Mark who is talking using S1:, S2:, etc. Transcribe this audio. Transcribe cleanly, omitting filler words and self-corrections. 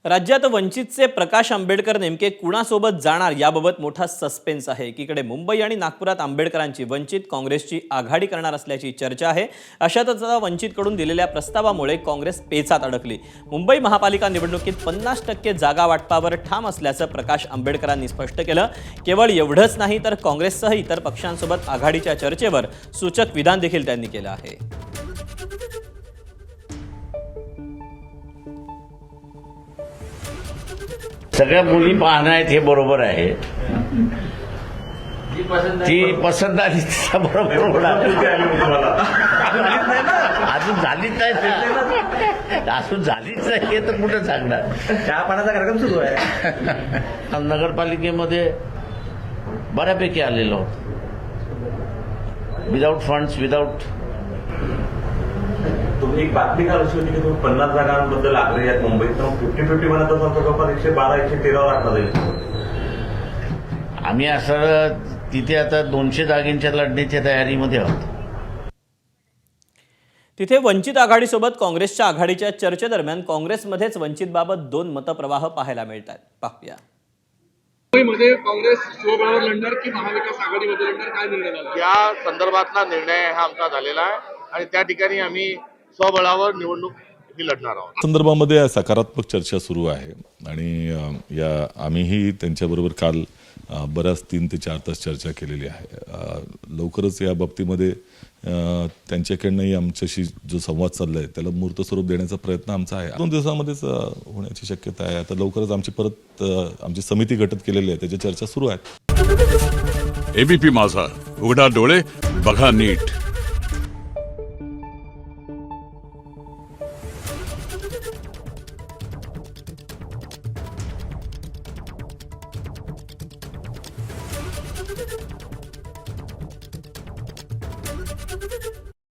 S1: राज्यात वंचितचे प्रकाश आंबेडकर नेमके कुणासोबत जाणार याबाबत मोठा सस्पेन्स आहे। एकीकडे मुंबई आणि नागपुरात आंबेडकरांची वंचित काँग्रेसची आघाडी करणार असल्याची चर्चा आहे। अशातच वंचितकडून दिलेल्या प्रस्तावामुळे काँग्रेस पेचात अडकली। मुंबई महापालिका निवडणुकीत 50% जागा वाटपावर ठाम असल्याचं प्रकाश आंबेडकरांनी स्पष्ट केलं। केवळ एवढंच नाही तर काँग्रेससह इतर पक्षांसोबत आघाडीच्या चर्चेवर सूचक विधान देखील त्यांनी केलं आहे।
S2: सगळ्या मुली पाहणं आहेत हे बरोबर आहे। ती पसंत आली तिचा बरोबर होणार। अजून झालीच नाही, अजून झालीच नाही हे तर कुठं सांगणार।
S3: चहा पाण्याचा कार्यक्रम सुरू आहे।
S2: नगरपालिकेमध्ये बऱ्यापैकी आलेलो आहोत, विदाऊट फंड्स, विदाऊट।
S4: तुम्ही एक बातमी काल अशी होती की तुम्ही 50 जागांबद्दल आग्रही आहेत मुंबईत, तर 50-50 म्हणत असाल तर जवळपास 112-113 राखला जाईल।
S2: आम्ही असं तिथे आता 200 जागेंच्या लढण्याच्या तयारीमध्ये आहोत।
S1: तिथे वंचित आघाडीसोबत काँग्रेसच्या आघाडीच्या चर्चेदरम्यान काँग्रेसमध्येच वंचितबाबत दोन मतप्रवाह पाहायला मिळतात। पाहूया।
S5: मुंबईमध्ये काँग्रेस स्वबळावर लढणार की महाविकास आघाडीमध्ये लढणार, काय निर्णय झाला?
S6: या संदर्भातला निर्णय हा आमचा झालेला आहे आणि त्या ठिकाणी आम्ही स्वबळावर निवडणूक ही लढणार आहोत।
S7: संदर्भामध्ये सकारात्मक चर्चा सुरू आहे आणि आम्हीही त्यांच्याबरोबर काल बऱ्याच 3 ते 4 तास चर्चा केलेली आहे। लवकरच या बाबतीमध्ये त्यांच्याकडनंही आमच्याशी जो संवाद चाललाय त्याला मूर्त स्वरूप देण्याचा प्रयत्न आमचा आहे। 2 दिवसामध्येच होण्याची शक्यता आहे। आता लवकरच आमची समिती गठीत केलेली आहे, त्याची चर्चा सुरू आहे।
S8: एबीपी माझा, उघडा डोळे बघा नीट।